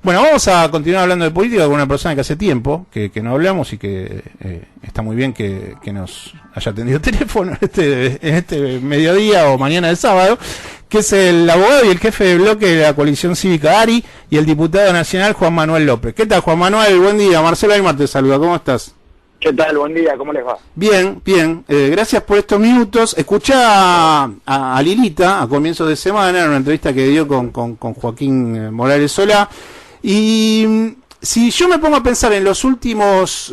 Bueno, vamos a continuar hablando de política con una persona que hace tiempo que no hablamos y que está muy bien que nos haya atendido teléfono en este mediodía o mañana de sábado, que es el abogado y el jefe de bloque de la coalición cívica ARI y el diputado nacional Juan Manuel López. ¿Qué tal, Juan Manuel? Buen día. Marcelo Aymar te saluda. ¿Cómo estás? ¿Qué tal? Buen día. ¿Cómo les va? Bien, bien. Gracias por estos minutos. Escuchá a Lilita a comienzos de semana en una entrevista que dio con Joaquín Morales Solá. Y si yo me pongo a pensar en los últimos,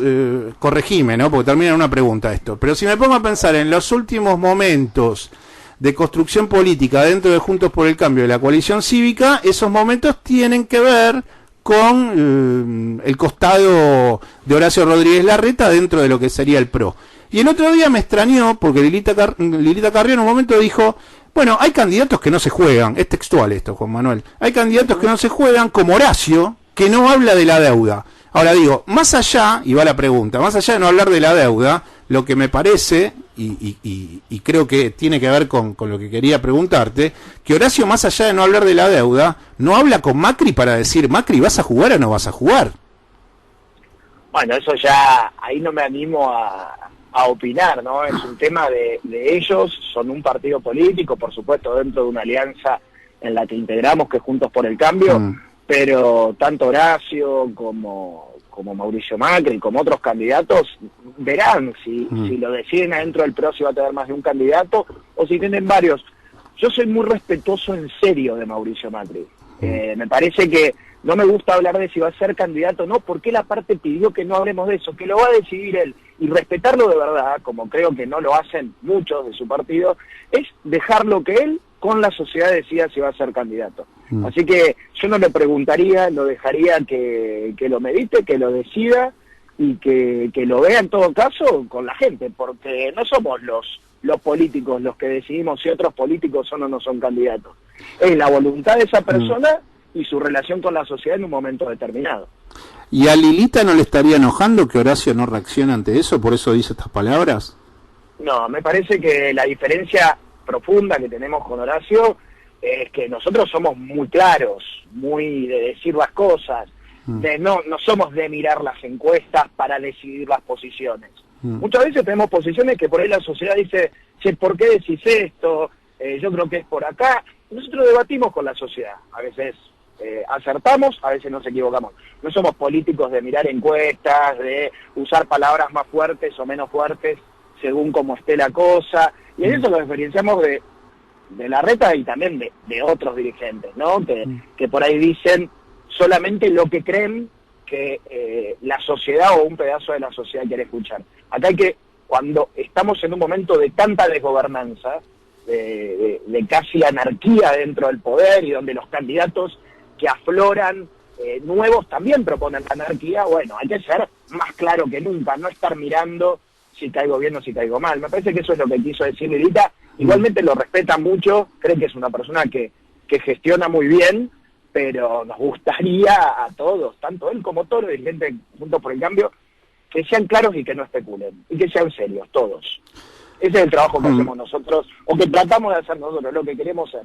corregime, ¿no? Porque termina en una pregunta esto, pero si me pongo a pensar en los últimos momentos de construcción política dentro de Juntos por el Cambio de la coalición cívica, esos momentos tienen que ver con el costado de Horacio Rodríguez Larreta dentro de lo que sería el PRO. Y el otro día me extrañó porque Lilita Carrió en un momento dijo: bueno, hay candidatos que no se juegan, es textual esto, Juan Manuel, hay candidatos que no se juegan, como Horacio, que no habla de la deuda. Ahora digo, más allá, y va la pregunta, más allá de no hablar de la deuda, lo que me parece, y creo que tiene que ver con lo que quería preguntarte, que Horacio, más allá de no hablar de la deuda, no habla con Macri para decir: Macri, ¿vas a jugar o no vas a jugar? Bueno, eso ya, ahí no me animo a opinar, ¿no? Es un tema de ellos, son un partido político, por supuesto, dentro de una alianza en la que integramos, que es Juntos por el Cambio, pero tanto Horacio como Mauricio Macri, como otros candidatos, verán si lo deciden adentro del PRO, si va a tener más de un candidato, o si tienen varios. Yo soy muy respetuoso en serio de Mauricio Macri. Me parece que no me gusta hablar de si va a ser candidato o no, porque él aparte pidió que no hablemos de eso, que lo va a decidir él. Y respetarlo de verdad, como creo que no lo hacen muchos de su partido, es dejarlo que él con la sociedad decida si va a ser candidato. Así que yo no le preguntaría, lo dejaría que lo medite, que lo decida y que lo vea en todo caso con la gente, porque no somos los políticos los que decidimos si otros políticos son o no son candidatos. Es la voluntad de esa persona y su relación con la sociedad en un momento determinado. ¿Y a Lilita no le estaría enojando que Horacio no reaccione ante eso, por eso dice estas palabras? No, me parece que la diferencia profunda que tenemos con Horacio es que nosotros somos muy claros, muy de decir las cosas, no somos de mirar las encuestas para decidir las posiciones. Muchas veces tenemos posiciones que por ahí la sociedad dice: che, ¿por qué decís esto? Yo creo que es por acá. Nosotros debatimos con la sociedad, a veces acertamos, a veces nos equivocamos. No somos políticos de mirar encuestas, de usar palabras más fuertes o menos fuertes según cómo esté la cosa, y en eso lo diferenciamos de Larreta y también de otros dirigentes, ¿no? Que por ahí dicen solamente lo que creen que la sociedad o un pedazo de la sociedad quiere escuchar. Acá hay que, cuando estamos en un momento de tanta desgobernanza, de casi anarquía dentro del poder, y donde los candidatos que afloran nuevos también proponen la anarquía, bueno, hay que ser más claro que nunca, no estar mirando si caigo bien o si caigo mal. Me parece que eso es lo que quiso decir Lilita. Igualmente lo respeta mucho, cree que es una persona que gestiona muy bien, pero nos gustaría a todos, tanto él como todos los dirigentes Juntos por el Cambio, que sean claros y que no especulen, y que sean serios, todos. Ese es el trabajo que hacemos nosotros, o que tratamos de hacer nosotros, lo que queremos ser.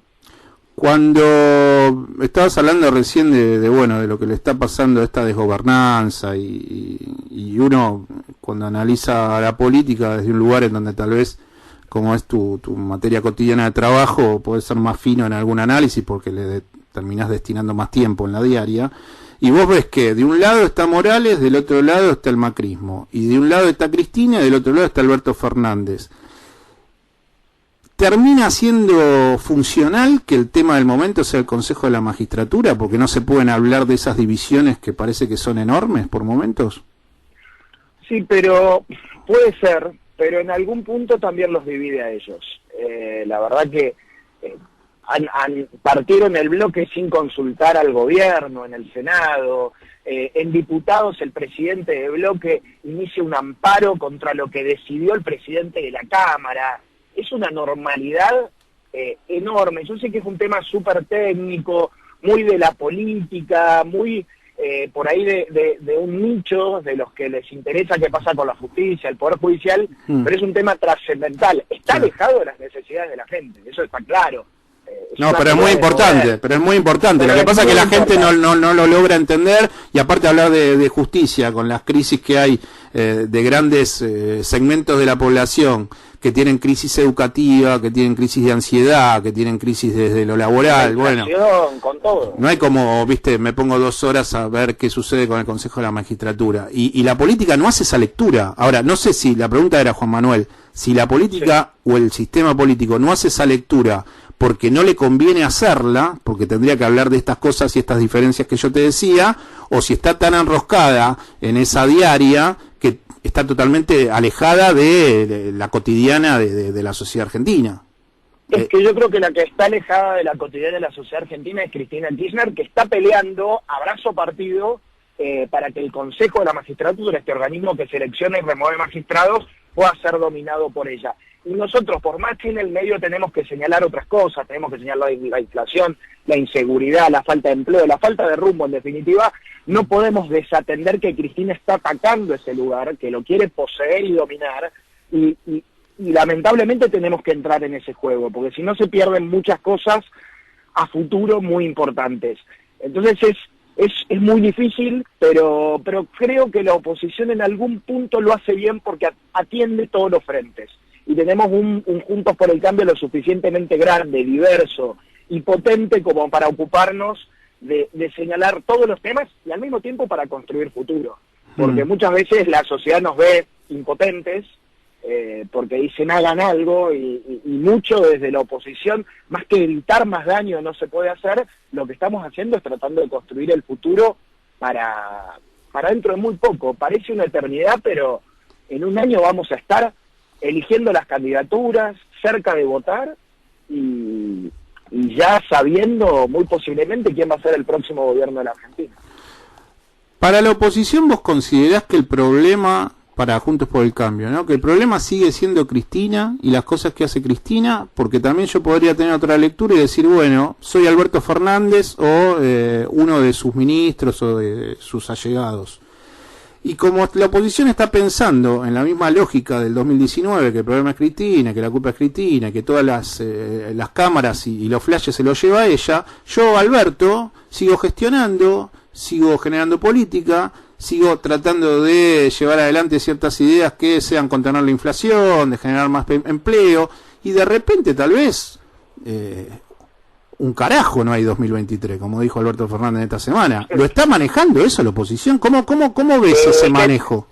Cuando estabas hablando recién de lo que le está pasando a esta desgobernanza y uno cuando analiza la política desde un lugar en donde tal vez, como es tu materia cotidiana de trabajo, podés ser más fino en algún análisis porque le terminás destinando más tiempo en la diaria, y vos ves que de un lado está Morales, del otro lado está el macrismo, y de un lado está Cristina y del otro lado está Alberto Fernández. ¿Termina siendo funcional que el tema del momento sea el Consejo de la Magistratura? Porque no se pueden hablar de esas divisiones que parece que son enormes por momentos. Sí, pero puede ser, pero en algún punto también los divide a ellos. La verdad que partieron el bloque sin consultar al gobierno, en el Senado. En diputados el presidente de bloque inicia un amparo contra lo que decidió el presidente de la Cámara. Es una normalidad enorme. Yo sé que es un tema súper técnico, muy de la política, muy por ahí de un nicho de los que les interesa qué pasa con la justicia, el Poder Judicial, pero es un tema trascendental. Está alejado de las necesidades de la gente, eso está claro. No, pero es muy importante, pero es muy importante. Lo que pasa es que la gente no lo logra entender, y aparte hablar de justicia con las crisis que hay de grandes segmentos de la población que tienen crisis educativa, que tienen crisis de ansiedad, que tienen crisis desde lo laboral, bueno, con todo. No hay como, viste, me pongo 2 horas a ver qué sucede con el Consejo de la Magistratura, y la política no hace esa lectura. Ahora, no sé si, la pregunta era, Juan Manuel, si la política o el sistema político no hace esa lectura porque no le conviene hacerla, porque tendría que hablar de estas cosas y estas diferencias que yo te decía, o si está tan enroscada en esa diaria que está totalmente alejada de la cotidiana de la sociedad argentina. Es que yo creo que la que está alejada de la cotidiana de la sociedad argentina es Cristina Kirchner, que está peleando a brazo partido para que el Consejo de la Magistratura, este organismo que selecciona y remueve magistrados, pueda ser dominado por ella. Y nosotros, por más que en el medio tenemos que señalar otras cosas, tenemos que señalar la inflación, la inseguridad, la falta de empleo, la falta de rumbo, en definitiva, no podemos desatender que Cristina está atacando ese lugar, que lo quiere poseer y dominar, y lamentablemente tenemos que entrar en ese juego, porque si no se pierden muchas cosas a futuro muy importantes. Entonces es muy difícil, pero creo que la oposición en algún punto lo hace bien porque atiende todos los frentes. Y tenemos un Juntos por el Cambio lo suficientemente grande, diverso y potente como para ocuparnos de señalar todos los temas y al mismo tiempo para construir futuro. Porque muchas veces la sociedad nos ve impotentes, porque dicen hagan algo y mucho desde la oposición, más que evitar más daño no se puede hacer, lo que estamos haciendo es tratando de construir el futuro para dentro de muy poco. Parece una eternidad, pero en un año vamos a estar eligiendo las candidaturas, cerca de votar y ya sabiendo muy posiblemente quién va a ser el próximo gobierno de la Argentina. Para la oposición, ¿vos considerás que el problema, para Juntos por el Cambio, ¿no?, que el problema sigue siendo Cristina y las cosas que hace Cristina? Porque también yo podría tener otra lectura y decir, bueno, soy Alberto Fernández o uno de sus ministros o de sus allegados. Y como la oposición está pensando en la misma lógica del 2019, que el problema es Cristina, que la culpa es Cristina, que todas las cámaras y los flashes se los lleva a ella, yo, Alberto, sigo gestionando, sigo generando política, sigo tratando de llevar adelante ciertas ideas que sean contener la inflación, de generar más empleo, y de repente tal vez un carajo no hay 2023, como dijo Alberto Fernández esta semana. ¿Lo está manejando eso la oposición? ¿Cómo ves ese manejo?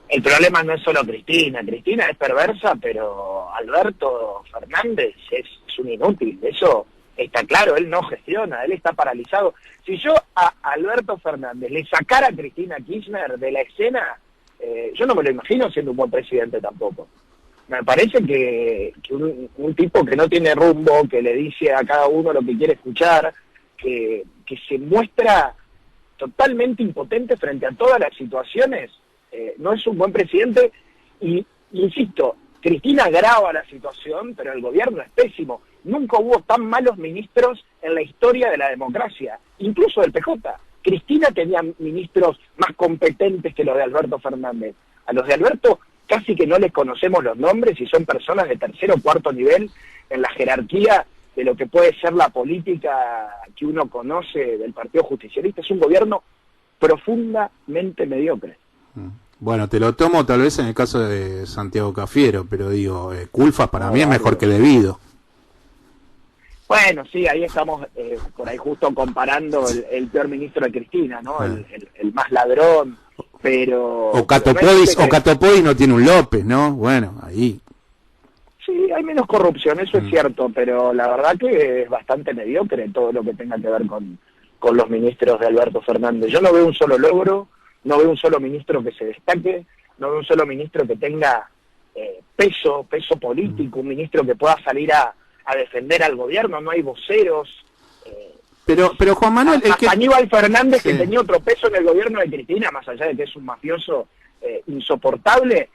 El problema no es solo Cristina. Cristina es perversa, pero Alberto Fernández es un inútil. Eso está claro, él no gestiona, él está paralizado. Si yo a Alberto Fernández le sacara a Cristina Kirchner de la escena, yo no me lo imagino siendo un buen presidente tampoco. Me parece que un tipo que no tiene rumbo, que le dice a cada uno lo que quiere escuchar, que se muestra totalmente impotente frente a todas las situaciones, no es un buen presidente. Y insisto, Cristina agrava la situación, pero el gobierno es pésimo. Nunca hubo tan malos ministros en la historia de la democracia, incluso del PJ. Cristina tenía ministros más competentes que los de Alberto Fernández. A los de Alberto casi que no les conocemos los nombres y son personas de tercer o cuarto nivel en la jerarquía de lo que puede ser la política que uno conoce del Partido Justicialista. Es un gobierno profundamente mediocre. Bueno, te lo tomo tal vez en el caso de Santiago Cafiero, pero digo, Culfas para mí es mejor que Devido. Bueno, sí, ahí estamos por ahí justo comparando el peor ministro de Cristina, ¿no? El más ladrón, pero... O Catopodis no tiene un López, ¿no? Bueno, ahí... Sí, hay menos corrupción, eso es cierto, pero la verdad que es bastante mediocre todo lo que tenga que ver con los ministros de Alberto Fernández. Yo no veo un solo logro, no veo un solo ministro que se destaque, no veo un solo ministro que tenga peso político, un ministro que pueda salir a defender al gobierno, no hay voceros. Pero Juan Manuel... Aníbal Fernández, sí, que tenía otro peso en el gobierno de Cristina, más allá de que es un mafioso insoportable,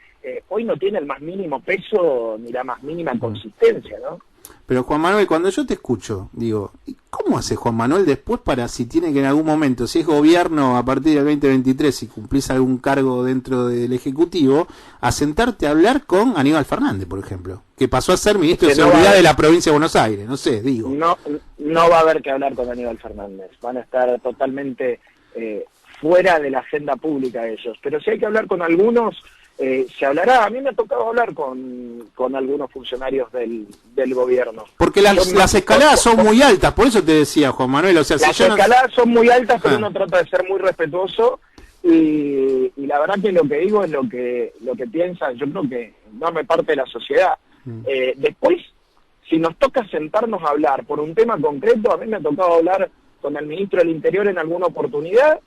hoy no tiene el más mínimo peso ni la más mínima consistencia, ¿no? Pero Juan Manuel, cuando yo te escucho, digo, ¿y cómo hace Juan Manuel después para, si tiene que en algún momento, si es gobierno a partir del 2023, si cumplís algún cargo dentro del Ejecutivo, a sentarte a hablar con Aníbal Fernández, por ejemplo, que pasó a ser ministro de Seguridad de la provincia de Buenos Aires, no sé, digo. No va a haber que hablar con Aníbal Fernández, van a estar totalmente fuera de la agenda pública ellos, pero si hay que hablar con algunos, se hablará. A mí me ha tocado hablar con algunos funcionarios del gobierno. Porque las escaladas son muy altas, por eso te decía, Juan Manuel. O sea, las escaladas son muy altas, pero uno trata de ser muy respetuoso y la verdad que lo que digo es lo que piensan, yo creo que enorme parte de la sociedad. Después, si nos toca sentarnos a hablar por un tema concreto, a mí me ha tocado hablar con el ministro del Interior en alguna oportunidad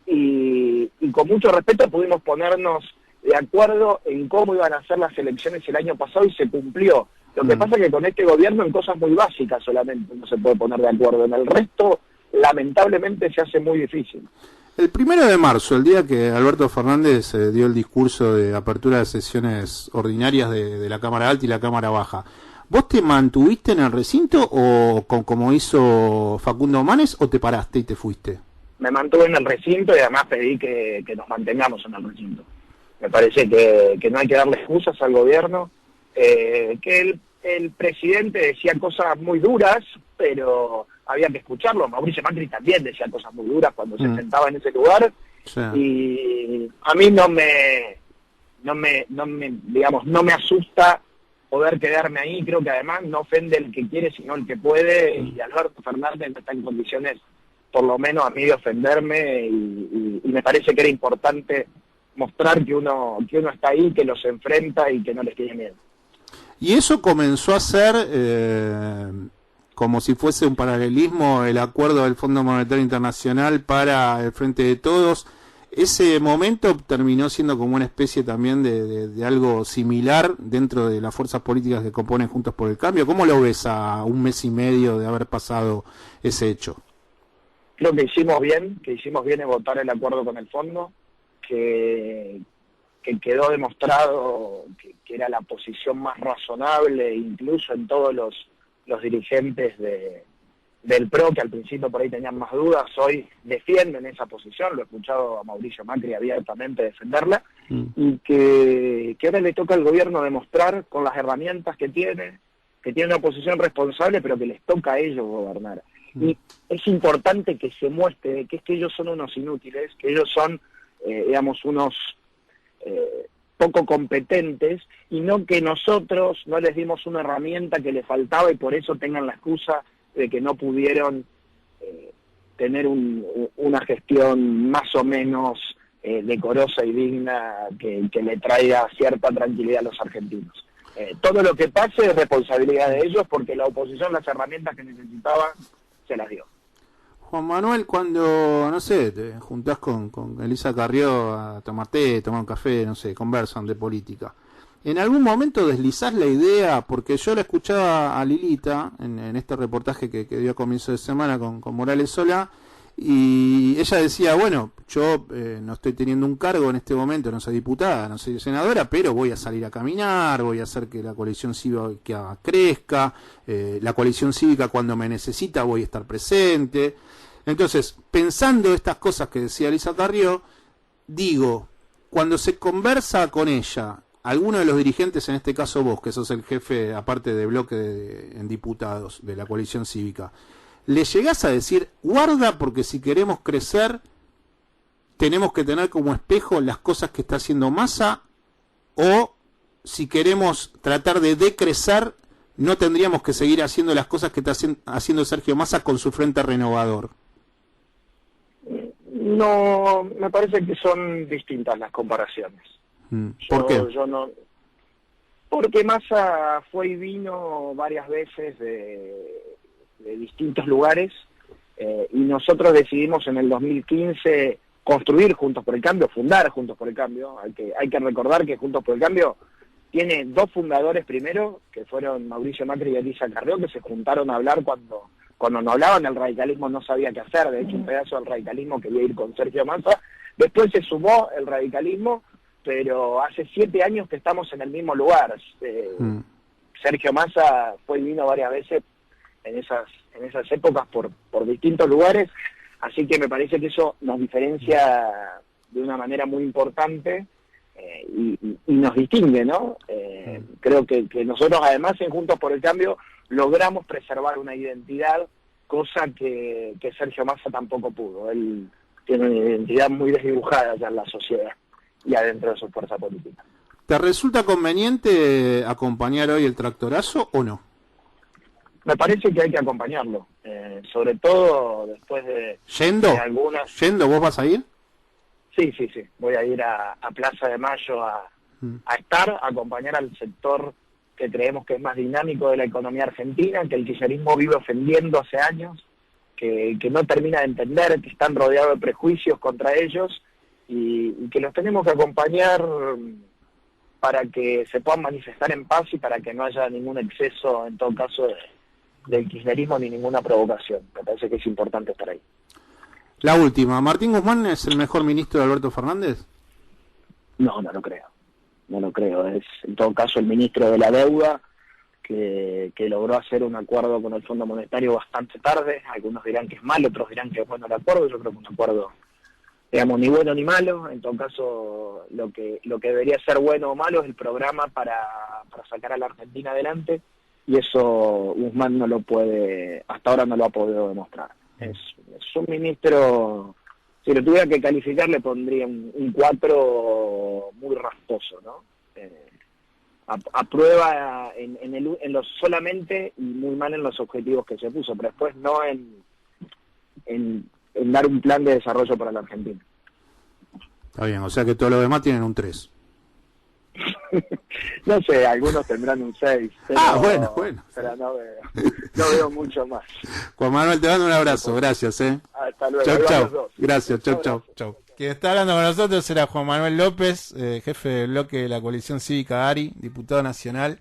y con mucho respeto pudimos ponernos de acuerdo en cómo iban a ser las elecciones el año pasado y se cumplió. Lo que pasa es que con este gobierno en cosas muy básicas solamente no se puede poner de acuerdo. En el resto, lamentablemente, se hace muy difícil. El 1 de marzo, el día que Alberto Fernández dio el discurso de apertura de sesiones ordinarias de la Cámara Alta y la Cámara Baja, ¿vos te mantuviste en el recinto o como hizo Facundo Manes o te paraste y te fuiste? Me mantuve en el recinto y además pedí que nos mantengamos en el recinto. Me parece que no hay que darle excusas al gobierno, que el presidente decía cosas muy duras, pero había que escucharlo. Mauricio Macri también decía cosas muy duras cuando se sentaba en ese lugar, sí. Y a mí no me asusta poder quedarme ahí. Creo que además no ofende el que quiere, sino el que puede, y Alberto Fernández no está en condiciones, por lo menos a mí, de ofenderme, y me parece que era importante mostrar que uno está ahí, que los enfrenta y que no les tiene miedo. Y eso comenzó a ser como si fuese un paralelismo, el acuerdo del Fondo Monetario Internacional para el Frente de Todos. Ese momento terminó siendo como una especie también de algo similar dentro de las fuerzas políticas que componen Juntos por el Cambio. ¿Cómo lo ves a un mes y medio de haber pasado ese hecho? Creo que hicimos bien en votar el acuerdo con el fondo, que quedó demostrado que era la posición más razonable, incluso en todos los dirigentes del PRO, que al principio por ahí tenían más dudas, hoy defienden esa posición. Lo he escuchado a Mauricio Macri abiertamente defenderla, y que ahora le toca al gobierno demostrar con las herramientas que tiene una posición responsable, pero que les toca a ellos gobernar. Y es importante que se muestre que es que ellos son unos inútiles, que ellos son unos poco competentes, y no que nosotros no les dimos una herramienta que les faltaba y por eso tengan la excusa de que no pudieron tener una gestión más o menos decorosa y digna que le traiga cierta tranquilidad a los argentinos. Todo lo que pase es responsabilidad de ellos, porque la oposición las herramientas que necesitaba se las dio. Juan Manuel, cuando, no sé, te juntás con Elisa Carrió a tomar té, tomar un café, no sé, conversan de política, ¿en algún momento deslizás la idea? Porque yo la escuchaba a Lilita en este reportaje que dio a comienzo de semana con Morales Solá, y ella decía, bueno, yo no estoy teniendo un cargo en este momento, no soy diputada, no soy senadora, pero voy a salir a caminar, voy a hacer que la coalición cívica crezca, la coalición cívica cuando me necesita voy a estar presente. Entonces, pensando estas cosas que decía Elisa Carrió, digo, cuando se conversa con ella, alguno de los dirigentes, en este caso vos, que sos el jefe, aparte de bloque en diputados de la coalición cívica, ¿le llegás a decir, guarda, porque si queremos crecer, tenemos que tener como espejo las cosas que está haciendo Massa, o si queremos tratar de decrecer, no tendríamos que seguir haciendo las cosas que está haciendo Sergio Massa con su Frente Renovador? No, me parece que son distintas las comparaciones. ¿Por qué? Porque Massa fue y vino varias veces de distintos lugares, y nosotros decidimos en el 2015 construir Juntos por el Cambio, fundar Juntos por el Cambio. Hay que recordar que Juntos por el Cambio tiene dos fundadores primero, que fueron Mauricio Macri y Elisa Carrió, que se juntaron a hablar cuando no hablaban. El radicalismo no sabía qué hacer, de hecho un pedazo del radicalismo quería ir con Sergio Massa. Después se sumó el radicalismo, pero hace 7 años que estamos en el mismo lugar. Sergio Massa fue y vino varias veces en esas épocas por distintos lugares, así que me parece que eso nos diferencia de una manera muy importante y nos distingue, ¿no? Creo que nosotros además en Juntos por el Cambio logramos preservar una identidad, cosa que Sergio Massa tampoco pudo. Él tiene una identidad muy desdibujada ya en la sociedad y adentro de su fuerza política. ¿Te resulta conveniente acompañar hoy el tractorazo o no? Me parece que hay que acompañarlo, sobre todo después de algunas... ¿Yendo? ¿Vos vas a ir? Sí, voy a ir a Plaza de Mayo a acompañar al sector que creemos que es más dinámico de la economía argentina, que el kirchnerismo vive ofendiendo hace años, que no termina de entender, que están rodeados de prejuicios contra ellos y que los tenemos que acompañar para que se puedan manifestar en paz y para que no haya ningún exceso, en todo caso, del kirchnerismo ni ninguna provocación. Me parece que es importante estar ahí. La última, ¿Martín Guzmán es el mejor ministro de Alberto Fernández? No lo creo. No lo creo. Es, en todo caso, el ministro de la deuda que logró hacer un acuerdo con el Fondo Monetario bastante tarde. Algunos dirán que es malo, otros dirán que es bueno el acuerdo. Yo creo que un acuerdo, digamos, ni bueno ni malo. En todo caso, lo que debería ser bueno o malo es el programa para sacar a la Argentina adelante, y eso Guzmán no lo puede, hasta ahora no lo ha podido demostrar. Es un ministro, si lo tuviera que calificar, le pondría un 4 muy rasposo, ¿no? Aprueba en los solamente y muy mal en los objetivos que se puso, pero después no en dar un plan de desarrollo para la Argentina. Está bien, o sea que todos los demás tienen un 3. No sé, algunos tendrán un 6. Pero, bueno. Pero no veo mucho más. Juan Manuel, te mando un abrazo, gracias. Hasta luego. Chau. Gracias, chau. Quien está hablando con nosotros era Juan Manuel López, jefe del bloque de la coalición cívica ARI, diputado nacional.